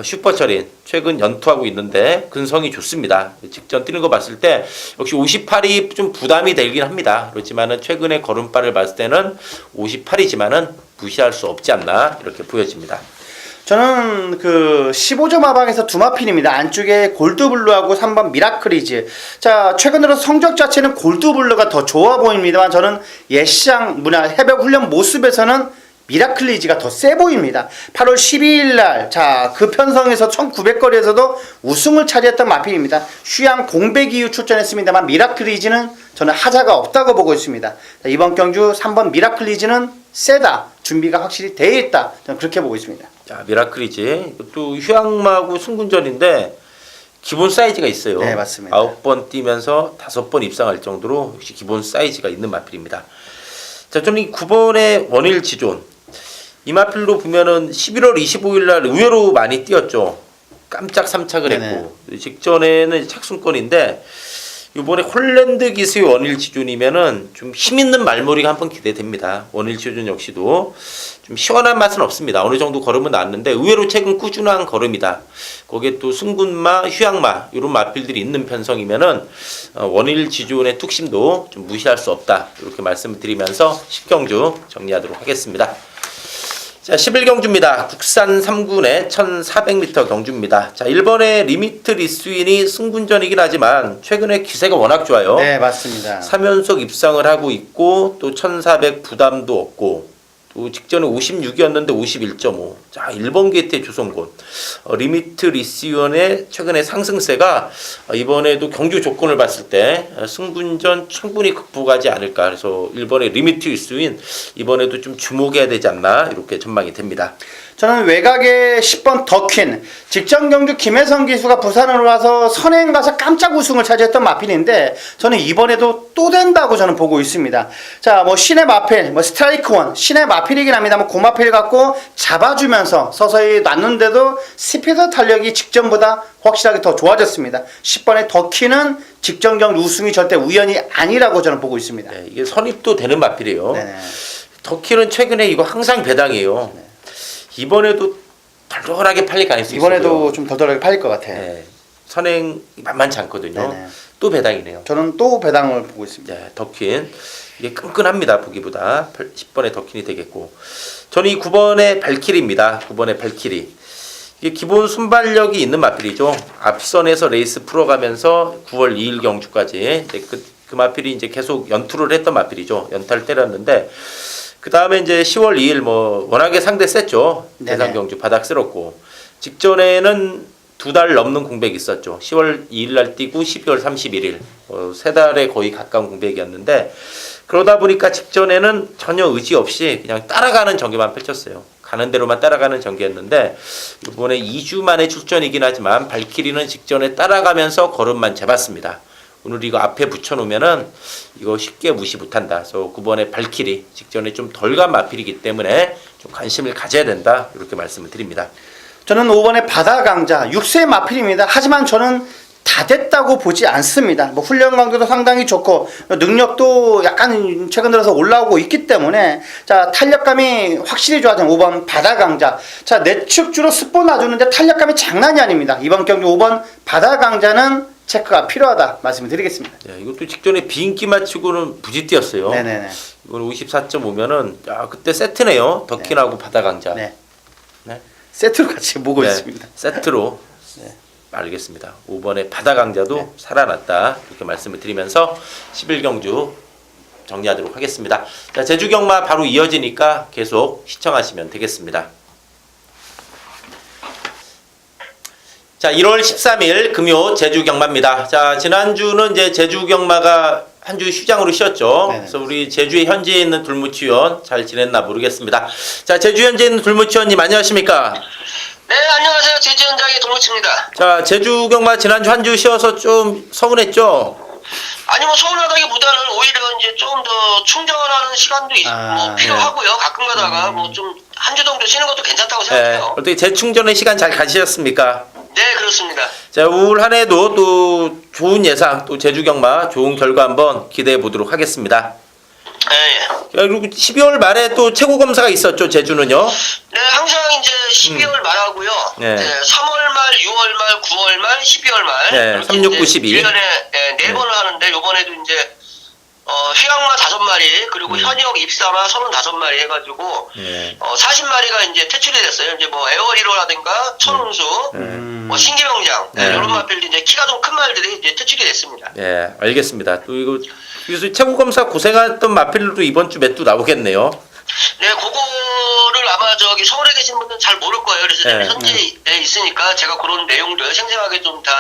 슈퍼철인 최근 연투하고 있는데 근성이 좋습니다. 직전 뛰는 거 봤을 때 역시 58이 좀 부담이 되긴 합니다. 그렇지만은 최근에 걸음발을 봤을 때는 58이지만은 무시할 수 없지 않나 이렇게 보여집니다. 저는 15점 하방에서 두 마필입니다. 안쪽에 골드블루하고 3번 미라클이즈. 자, 최근 들어 성적 자체는 골드블루가 더 좋아 보입니다만 저는 예시장 해병 훈련 모습에서는 미라클리즈가 더 세 보입니다. 8월 12일 날, 자, 그 편성에서 1900거리에서도 우승을 차지했던 마필입니다. 휴양 공백 이후 출전했습니다만 미라클리즈는 저는 하자가 없다고 보고 있습니다. 자, 이번 경주 3번 미라클리즈는 세다. 준비가 확실히 되어 있다. 저는 그렇게 보고 있습니다. 자, 미라클이지. 또 휴양마하고 승군전인데 기본 사이즈가 있어요. 네, 맞습니다. 9번 뛰면서 5번 입상할 정도로 역시 기본 사이즈가 있는 마필입니다. 자, 저는 이 9번의 원일 지존. 이 마필로 보면은 11월 25일 날 의외로 많이 뛰었죠. 깜짝 3착을 했고 직전에는 착순권인데 이번에 홀랜드 기수의 원일 지존이면은 좀 힘있는 말머리가 한번 기대됩니다. 원일 지존 역시도 좀 시원한 맛은 없습니다. 어느 정도 걸음은 나왔는데 의외로 최근 꾸준한 걸음이다. 거기에 또 승군마, 휴양마 이런 마필들이 있는 편성이면은 원일 지존의 뚝심도 좀 무시할 수 없다. 이렇게 말씀을 드리면서 10경주 정리하도록 하겠습니다. 자, 11경주입니다. 국산 3군의 1400m 경주입니다. 자, 1번의 리미트 리스윈이 승군전이긴 하지만 최근에 기세가 워낙 좋아요. 네, 맞습니다. 3연속 입상을 하고 있고 또 1400 부담도 없고 또 직전에 56이었는데 51.5. 자, 1번 게이트의 조성곤. 리미트 리시온의 최근의 상승세가 이번에도 경주 조건을 봤을 때 승분전 충분히 극복하지 않을까. 그래서 1번의 리미트 리시온 이번에도 좀 주목해야 되지 않나 이렇게 전망이 됩니다. 저는 외곽의 10번 더퀸 직전 경주 김혜성 기수가 부산으로 와서 선행 가서 깜짝 우승을 차지했던 마필인데 저는 이번에도 또 된다고 저는 보고 있습니다. 자, 뭐 신의 마필, 뭐 스트라이크 원, 신의 마필이긴 합니다. 뭐 고마필 갖고 잡아주면서 서서히 놨는데도 스피드 탄력이 직전보다 확실하게 더 좋아졌습니다. 10번의 더퀸은 직전 경주 우승이 절대 우연이 아니라고 저는 보고 있습니다. 네, 이게 선입도 되는 마필이에요. 네네. 더키는 최근에 이거 항상 배당이에요. 네. 이번에도 덜덜하게 팔릴 가능성이 있어요. 이번에도 좀 덜덜하게 팔릴 것 같아요. 네, 선행이 만만치 않거든요. 네네. 또 배당이네요. 저는 또 배당을 보고 있습니다. 네, 더킨 이게 끈끈합니다. 보기보다 10번의 더킨이 되겠고, 저는 이 9번의 발키리입니다. 9번의 발키리. 이게 기본 순발력이 있는 마필이죠. 앞선에서 레이스 풀어가면서 9월 2일 경주까지 이제 그 마필이 이제 계속 연투를 했던 마필이죠. 연타를 때렸는데 그 다음에 이제 10월 2일 뭐 워낙에 상대 셌죠. 대상 경주 바닥 쓸었고, 직전에는 2달 넘는 공백이 있었죠. 10월 2일 날 뛰고 12월 31일 3달에 거의 가까운 공백이었는데, 그러다 보니까 직전에는 전혀 의지 없이 그냥 따라가는 전개만 펼쳤어요. 가는 대로만 따라가는 전개였는데, 이번에 2주 만에 출전이긴 하지만 발키리는 직전에 따라가면서 걸음만 재봤습니다. 오늘 이거 앞에 붙여놓으면은 이거 쉽게 무시 못한다. 그래서 9번의 발키리 직전에 좀 덜 간 마필이기 때문에 좀 관심을 가져야 된다. 이렇게 말씀을 드립니다. 저는 5번의 바다강자 6세 마필입니다. 하지만 저는 다 됐다고 보지 않습니다. 뭐 훈련 강도도 상당히 좋고 능력도 약간 최근 들어서 올라오고 있기 때문에 자, 탄력감이 확실히 좋아진 5번 바다강자. 자, 내축주로 스포 놔주는데 탄력감이 장난이 아닙니다. 이번 경기 5번 바다강자는 체크가 필요하다 말씀을 드리겠습니다. 네, 이것도 직전에 비인기 맞추고는 부지 뛰었어요. 네네네. 이건 54.5면은 그때 세트네요. 더킨하고 바다강자. 네. 네. 세트로 같이 보고 네, 있습니다. 세트로. 네. 알겠습니다. 5번의 바다강자도 네. 살아났다. 이렇게 말씀을 드리면서 11경주 정리하도록 하겠습니다. 자, 제주경마 바로 이어지니까 계속 시청하시면 되겠습니다. 자, 1월 13일 금요 제주경마입니다. 자, 지난주는 이제 제주경마가 한 주 휴장으로 쉬었죠. 네네. 그래서 우리 제주에 현지에 있는 둘무치원 잘 지냈나 모르겠습니다. 자, 제주 현지에 있는 둘무치원님 안녕하십니까? 네, 안녕하세요. 제주 현장의 돌무치입니다. 자, 제주경마 지난주 한 주 쉬어서 좀 서운했죠? 아니 뭐 서운하다기보다는 오히려 이제 좀 더 충전하는 시간도 뭐 필요하고요. 가끔 가다가 뭐 좀 한 주 정도 쉬는 것도 괜찮다고 네. 생각해요. 어떻게 재충전의 시간 잘 가지셨습니까? 네, 그렇습니다. 자, 올 한 해도 또 좋은 예상, 또 제주경마 좋은 결과 한번 기대해 보도록 하겠습니다. 예, 예. 그리고 12월 말에 또 최고 검사가 있었죠, 제주는요? 네, 항상 이제 12월 말하고요. 네. 네, 3월 말, 6월 말, 9월 말, 12월 말. 네, 이렇게 3, 6, 9, 이제 12. 1년에 네 번을 하는데 요번에도 이제 휴양마 5마리 그리고 현역 입사마 35마리 해가지고 네. 40마리가 이제 퇴출이 됐어요. 이제 뭐 에어리로라든가 천운수, 뭐 신기명장 네. 이런 마필들 이제 키가 좀 큰 말들이 이제 퇴출이 됐습니다. 네, 알겠습니다. 또 이거 그래서 최고 검사 고생했던 마필도 이번 주 몇 두 나오겠네요. 네, 그거를 아마 저기 서울에 계신 분들은 잘 모를 거예요. 그래서 네. 현지에 있으니까 제가 그런 내용들 생생하게 좀 다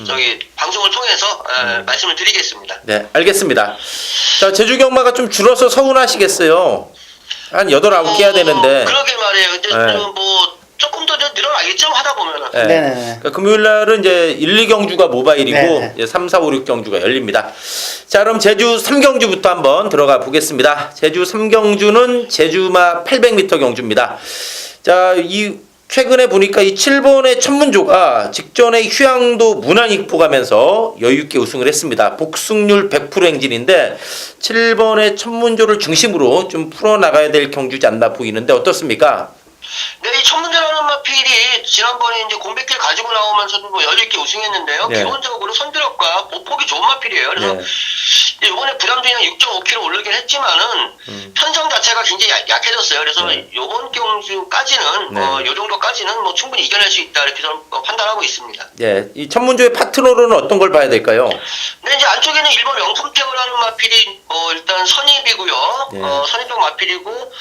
저기 방송을 통해서 말씀을 드리겠습니다. 네, 알겠습니다. 자, 제주경마가 좀 줄어서 서운하시겠어요. 한 8, 9개 해야 되는데. 그러게 말이에요. 근데 네. 뭐 조금 더 늘어나겠죠 하다 보면은. 네. 네네네. 그러니까 금요일 날은 이제 1, 2경주가 모바일이고 네네. 이제 3, 4, 5, 6경주가 열립니다. 자, 그럼 제주 3경주부터 한번 들어가 보겠습니다. 제주 3경주는 제주마 800m 경주입니다. 자, 이 최근에 보니까 이 7번의 천문조가 직전에 휴양도 무난히 극복하면서 여유있게 우승을 했습니다. 복승률 100% 행진인데 7번의 천문조를 중심으로 좀 풀어나가야 될 경주지 않나 보이는데 어떻습니까? 네, 이 천문대라는 마필이 지난번에 이제 공백기를 가지고 나오면서도 뭐 여유있게 우승했는데요. 네. 기본적으로 선두력과 보폭이 좋은 마필이에요. 그래서 네. 이번에 부담중량 6.5kg 오르긴 했지만은 편성 자체가 굉장히 약해졌어요. 그래서 네. 이번 경주까지는 네. 요 정도까지는 뭐 충분히 이겨낼 수 있다 이렇게 저는 판단하고 있습니다. 예, 이 천문조의 파트너로는 어떤 걸 봐야 될까요? 네, 이제 안쪽에는 일본 명품태어라는 마필이 일단 선입이고요. 네. 선입형 마필이고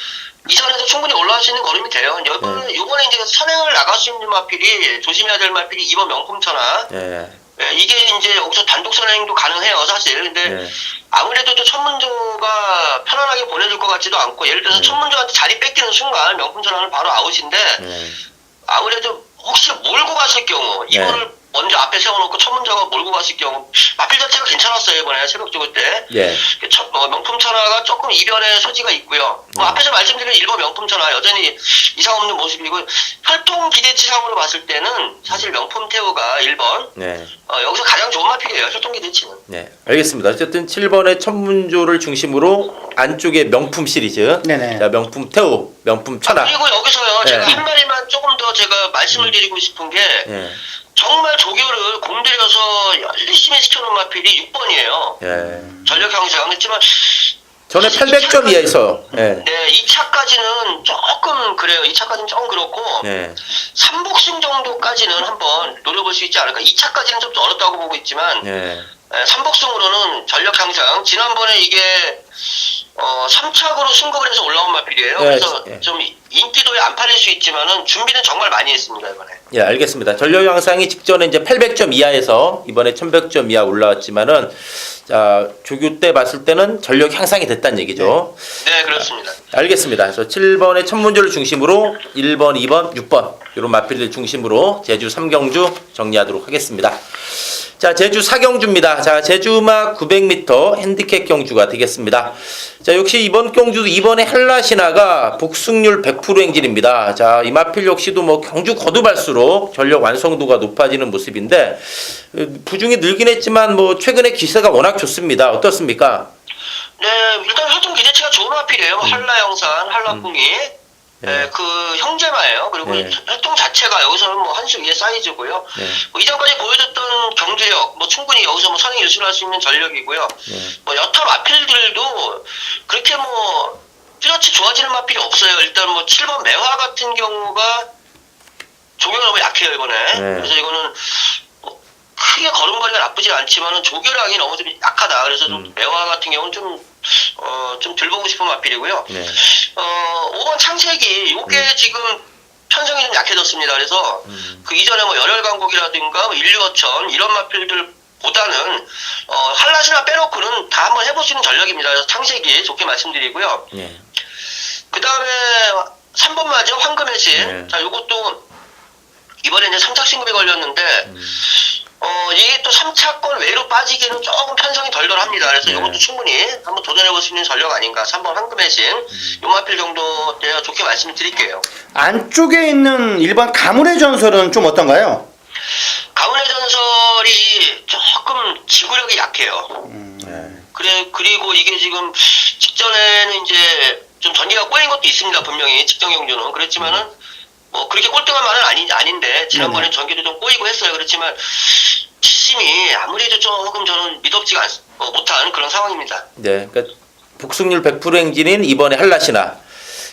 이 선에서 충분히 올라갈 수 있는 걸음이 돼요. 이번에 이제 선행을 나갈 수 있는 마필이 조심해야 될 마필이 2번 명품천하. 예, 예, 이게 이제 여기서 단독 선행도 가능해요, 사실. 근데 네. 아무래도 또 천문조가 편안하게 보내줄 것 같지도 않고, 예를 들어서 천문조한테 자리 뺏기는 순간 명품천하는 바로 아웃인데, 네. 아무래도 혹시 몰고 갔을 경우, 이거를 먼저 앞에 세워놓고 천문조가 몰고 갔을 경우, 마필 자체가 괜찮았어요, 이번에 새벽 죽을 때. 예. 명품천하가 조금 이변의 소지가 있고요. 앞에서 말씀드린 일본 명품천하 여전히 이상 없는 모습이고, 혈통 기대치상으로 봤을 때는 사실 명품태우가 1번, 네. 여기서 가장 좋은 마필이에요, 혈통 기대치는. 네, 알겠습니다. 어쨌든 7번의 천문조를 중심으로 안쪽에 명품 시리즈, 네네. 자, 명품 태우, 명품 천하. 그리고 여기서요, 네. 제가 한 마디만 조금 더 제가 말씀을 드리고 싶은 게, 예, 정말 조교를 공들여서 열심히 시켜놓은 마필이 6번이에요. 예. 전력 향상. 그렇지만, 전에 800점 이하에서, 예, 네, 2차까지는 조금 그래요. 2차까지는 조금 그렇고, 예, 3복승 정도까지는 한번 노려볼 수 있지 않을까. 2차까지는 좀 어렵다고 보고 있지만, 예, 3복승으로는 전력 향상. 지난번에 이게 3착으로 승급을 해서 올라온 마필이에요. 네, 그래서 예. 좀 인기도에 안 팔릴 수 있지만은 준비는 정말 많이 했습니다, 이번에. 예, 알겠습니다. 전력 향상이 직전에 이제 800점 이하에서 이번에 1100점 이하 올라왔지만은, 자, 조교 때 봤을 때는 전력 향상이 됐다는 얘기죠. 네, 그렇습니다. 알겠습니다. 그래서 7번의 천문조를 중심으로 1번, 2번, 6번 이런 마필들 중심으로 제주 3경주 정리하도록 하겠습니다. 자, 제주 4경주입니다. 자, 제주막 900m 핸디캡 경주가 되겠습니다. 자, 역시 이번 경주도 이번에 한라신화가 복승률 100% 행진입니다. 자, 이 마필 역시도 뭐 경주 거듭할수록 전력 완성도가 높아지는 모습인데, 부중이 늘긴 했지만 뭐 최근에 기세가 워낙 좋습니다. 어떻습니까? 네, 일단 활동 기대치가 좋은 마필이에요. 한라영산, 한라궁이. 네, 그 형제마예요. 그리고 네. 활동 자체가 여기서는 뭐 한 수 위의 사이즈고요. 네. 뭐 이전까지 보여줬던 경주력, 뭐 충분히 여기서 뭐 선행 일수할 수 있는 전력이고요. 네. 뭐 여타 마필들도 그렇게 뭐 뚜렷이 좋아지는 마필이 없어요. 일단 뭐 7번 매화 같은 경우가 조교가 너무 약해요, 이번에. 네. 그래서 이거는 뭐 크게 걸음걸이가 나쁘진 않지만은 조교량이 너무 좀 약하다. 그래서 좀 매화 같은 경우는 좀 덜 보고 싶은 마필이고요. 네. 5번 창세기, 요게 지금 편성이 좀 약해졌습니다. 그래서 그 이전에 뭐 열혈강국이라든가 뭐 인류어천 이런 마필들보다는 한라시나 빼놓고는 다 한번 해볼 수 있는 전력입니다. 그래서 창세기 좋게 말씀드리고요. 네. 그 다음에 3번 맞죠? 황금의 신. 네. 자, 요것도 이번에 이제 3착 신급이 걸렸는데, 이게 또 3차권 외로 빠지기는 조금 편성이 덜덜합니다. 그래서 네. 이것도 충분히 한번 도전해볼 수 있는 전력 아닌가. 3번 황금의 신. 요마필 정도 내가 좋게 말씀드릴게요. 안쪽에 있는 1번 가문의 전설은 좀 어떤가요? 가문의 전설이 조금 지구력이 약해요. 그리고 이게 지금 직전에는 이제 좀 전기가 꼬인 것도 있습니다. 분명히 직전 경주는. 그렇지만은 뭐 그렇게 꼴등한 말은 아닌데 지난번에 전기도 좀 꼬이고 했어요. 그렇지만 지심이 아무래도 조금 저는 믿업지가 못한 그런 상황입니다. 네. 그러니까 복승률 100% 행진인 이번에 한라신화.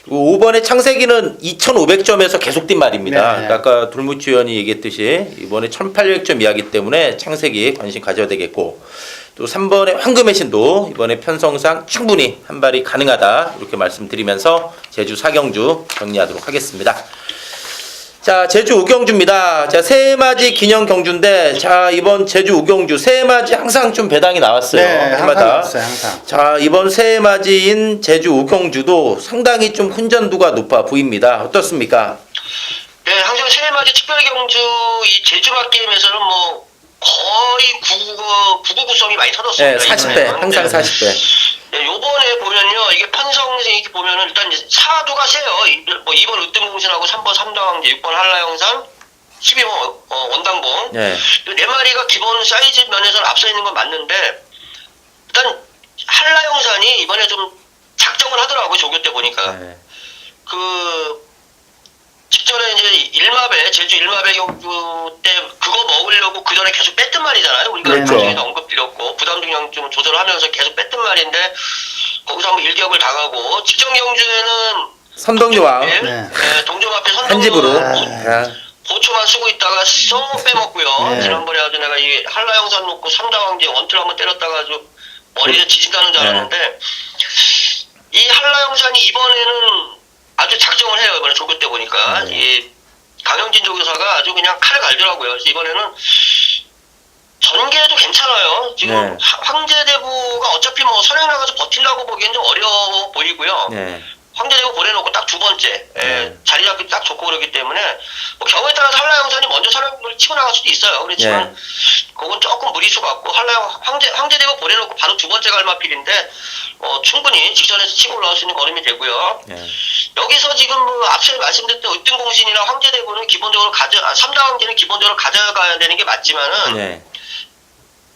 그리고 5번의 창세기는 2,500점에서 계속 뛴 말입니다. 네. 그러니까 아까 돌무치 의원이 얘기했듯이 이번에 1,800점 이하기 때문에 창세기 관심 가져야 되겠고, 또 3번의 황금의 신도 이번에 편성상 충분히 한 발이 가능하다 이렇게 말씀드리면서 제주 4경주 정리하도록 하겠습니다. 자, 제주 5경주입니다. 자, 새해맞이 기념 경주인데, 자, 이번 제주 5경주 새해맞이 항상 좀 배당이 나왔어요. 네, 항상 해마다. 나왔어요, 항상. 자, 이번 새해맞이인 제주 5경주도 상당히 좀 훈전도가 높아 보입니다. 어떻습니까? 네, 항상 새해맞이 특별경주 이 제주막 게임에서는 뭐 거의 99구성이 많이 터졌습니다. 네, 40배, 이번에는. 항상 네. 40배. 네, 요번에 보면요, 이게 편성이 보면은 일단 이제 사두가 세요. 뭐 2번 으뜸공신하고 3번 삼당왕제, 6번 한라영산, 12번 원당봉. 네. 네 마리가 기본 사이즈 면에서는 앞서 있는 건 맞는데, 일단 한라영산이 이번에 좀 작정을 하더라고요, 조교 때 보니까. 네. 그 일마배, 제주 일마배 경주 때 그거 먹으려고 그 전에 계속 뺐던 말이잖아요. 우리가 그렇죠. 방송에서 언급드렸고 부담 중량 좀 조절하면서 계속 뺐던 말인데 거기서 한번 일격을 당하고 직전 경주에는 선덕여왕 동점 앞에 한 집으로. 선동으로 보초만 쓰고 있다가 쏙 빼먹고요. 네. 지난번에 아주 내가 이 한라영산 놓고 삼다왕제 원투를 한번 때렸다가 아주 머리를 지진다는 줄 알았는데 이 한라영산이 이번에는 아주 작정을 해요. 이번에 조교 때 보니까 이 강영진 조교사가 아주 그냥 칼을 갈더라고요. 그래서 이번에는 전개도 괜찮아요. 지금 네. 황제대부가 어차피 뭐 선행 나가서 버틸라고 보기엔 좀 어려워 보이고요. 네. 황제대부 보내놓고 딱 두 번째 자리 잡기 딱 좋고 그러기 때문에 뭐 경우에 따라서 한라영산이 먼저 선행을 치고 나갈 수도 있어요. 그렇지만 그건 조금 무리수 같고 황제대부 보내놓고 바로 두 번째 갈마필인데 충분히 직전에서 치고 올라올 수 있는 걸음이 되고요. 여기서 지금 뭐 앞서 말씀드렸던 으뜸공신이나 황제대부는 기본적으로 삼다왕제는 기본적으로 가져가야 되는 게 맞지만은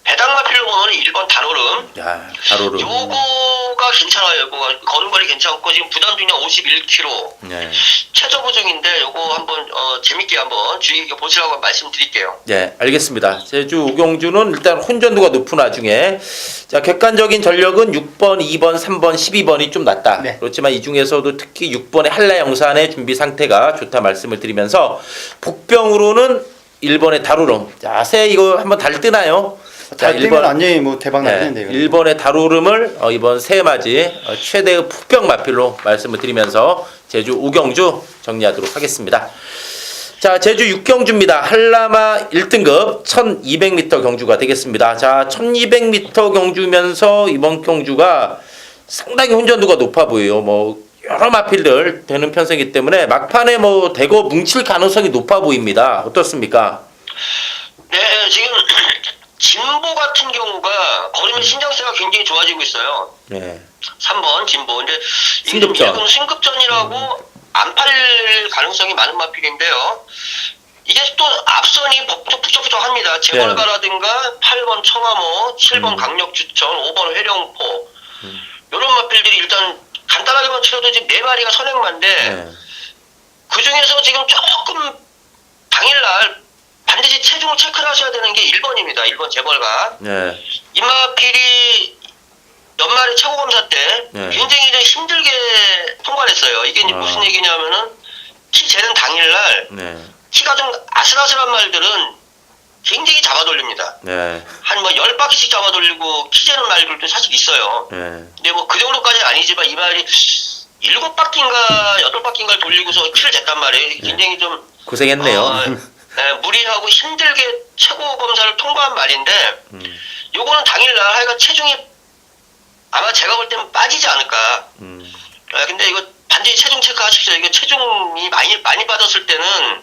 배당마필로 보면 1번 단오름. 야, 다로름. 요거가 괜찮아요. 요거가 걸음걸이 괜찮고 지금 부담 중량 51kg. 최저 보정인데 요거 한번 재밌게 한번 주의 깊게 보시라고 말씀드릴게요. 네, 알겠습니다. 제주 우경주는 일단 혼전도가 높은 와중에 자, 객관적인 전력은 6번, 2번, 3번, 12번이 좀 낮다. 네. 그렇지만 이 중에서도 특히 6번의 한라영산의 준비 상태가 좋다 말씀을 드리면서 복병으로는 1번의 다루름. 자, 새 이거 한번 달 뜨나요? 자, 잘 뜨면 완전히 뭐 대박 나겠는데요. 1번의 다루름을 이번 새해맞이 최대의 폭병 마필로 말씀을 드리면서 제주 우경주 정리하도록 하겠습니다. 자, 제주 6경주입니다. 한라마 1등급 1200m 경주가 되겠습니다. 자, 1200m 경주면서 이번 경주가 상당히 혼전도가 높아 보여요. 뭐 여러 마필들 되는 편성이기 때문에 막판에 뭐 대거 뭉칠 가능성이 높아 보입니다. 어떻습니까? 네, 지금 진보 같은 경우가 걸음의 신장세가 굉장히 좋아지고 있어요. 3번 진보. 근데 이게 좀 승급전. 일본 승급전이라고 안 팔릴 가능성이 많은 마필인데요. 이게 또 앞선이 북적북적합니다. 재벌가라든가 8번 청하모, 7번 강력주천, 5번 회령포 이런 마필들이 일단 간단하게만 치러도 지금 4마리가 선행마인데 그 중에서 지금 조금 당일날 반드시 체중을 체크를 하셔야 되는 게 1번입니다. 1번 재벌가. 이 마필이 연말에 최고검사 때 굉장히 좀 힘들게 통과를 했어요. 이게 이제 무슨 얘기냐면은 키 재는 당일날 키가 좀 아슬아슬한 말들은 굉장히 잡아돌립니다. 한 뭐 10바퀴씩 잡아돌리고 키 재는 말들도 사실 있어요. 근데 뭐 그 정도까지는 아니지만 이 말이 7바퀴인가 8바퀴인가를 돌리고서 키를 쟀단 말이에요. 굉장히 좀 고생했네요. 무리하고 힘들게 최고 검사를 통과한 말인데 요거는 당일날 하여간 체중이 아마 제가 볼 때는 빠지지 않을까. 근데 이거 반드시 체중 체크하십시오. 이게 체중이 많이 빠졌을 때는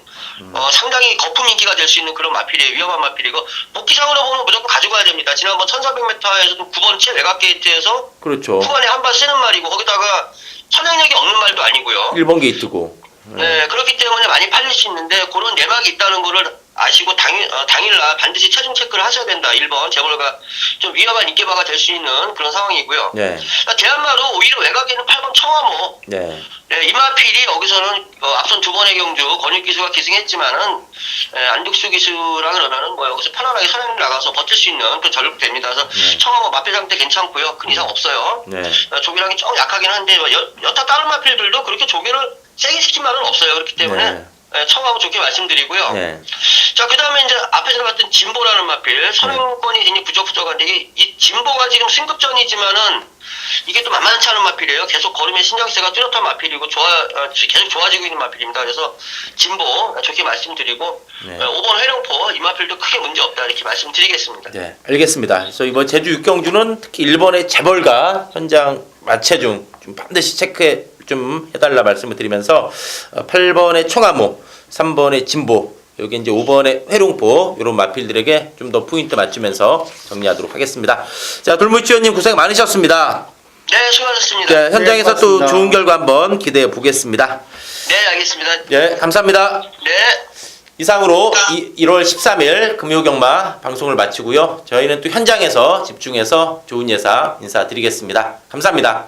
상당히 거품 인기가 될 수 있는 그런 마필이에요. 위험한 마필이고 복귀상으로 보면 무조건 가져가야 됩니다. 지난번 1400m에서도 9번째 외곽 게이트에서 그렇죠. 후반에 한 발 쓰는 말이고 거기다가 선행력이 없는 말도 아니고요. 1번 게이트고. 네, 그렇기 때문에 많이 팔릴 수 있는데 그런 내막이 있다는 거를 아시고 당일날 반드시 체중 체크를 하셔야 된다. 1번 재벌가 좀 위험한 인기바가 될 수 있는 그런 상황이고요. 대한마루 오히려 외곽에는 8번 청하모. 이마필이 여기서는 앞선 2번의 경주 권익기수가 기승했지만은 안득수 기수랑 그러면은 뭐 여기서 편안하게 선행 나가서 버틸 수 있는 그런 전력도 됩니다. 그래서 청하모 마필 상태 괜찮고요. 큰 이상 없어요. 조기랑이 좀 약하긴 한데 여타 다른 마필들도 그렇게 조기를 세게 시킨 말은 없어요. 그렇기 때문에 청하고 좋게 말씀드리고요. 자, 그 다음에 이제 앞에서 봤던 진보라는 마필 선행권이 굉장히 부적부적한데 이 진보가 지금 승급전이지만은 이게 또 만만치 않은 마필이에요. 계속 걸음의 신장세가 뚜렷한 마필이고 계속 좋아지고 있는 마필입니다. 그래서 진보 좋게 말씀드리고 5번 회령포 이 마필도 크게 문제 없다 이렇게 말씀드리겠습니다. 네, 알겠습니다. 그래서 이번 제주 6경주는 특히 일본의 재벌가 현장 마체중 좀 반드시 체크해 좀 해달라 말씀을 드리면서 8번의 청하모, 3번의 진보, 여기 이제 5번의 회룡포 이런 마필들에게 좀 더 포인트 맞추면서 정리하도록 하겠습니다. 자, 돌무치원님 고생 많으셨습니다. 네, 수고하셨습니다. 자, 현장에서 네, 또 고맙습니다. 좋은 결과 한번 기대해 보겠습니다. 네, 알겠습니다. 네, 감사합니다. 네. 이상으로 1월 13일 금요경마 방송을 마치고요. 저희는 또 현장에서 집중해서 좋은 예상 인사드리겠습니다. 감사합니다.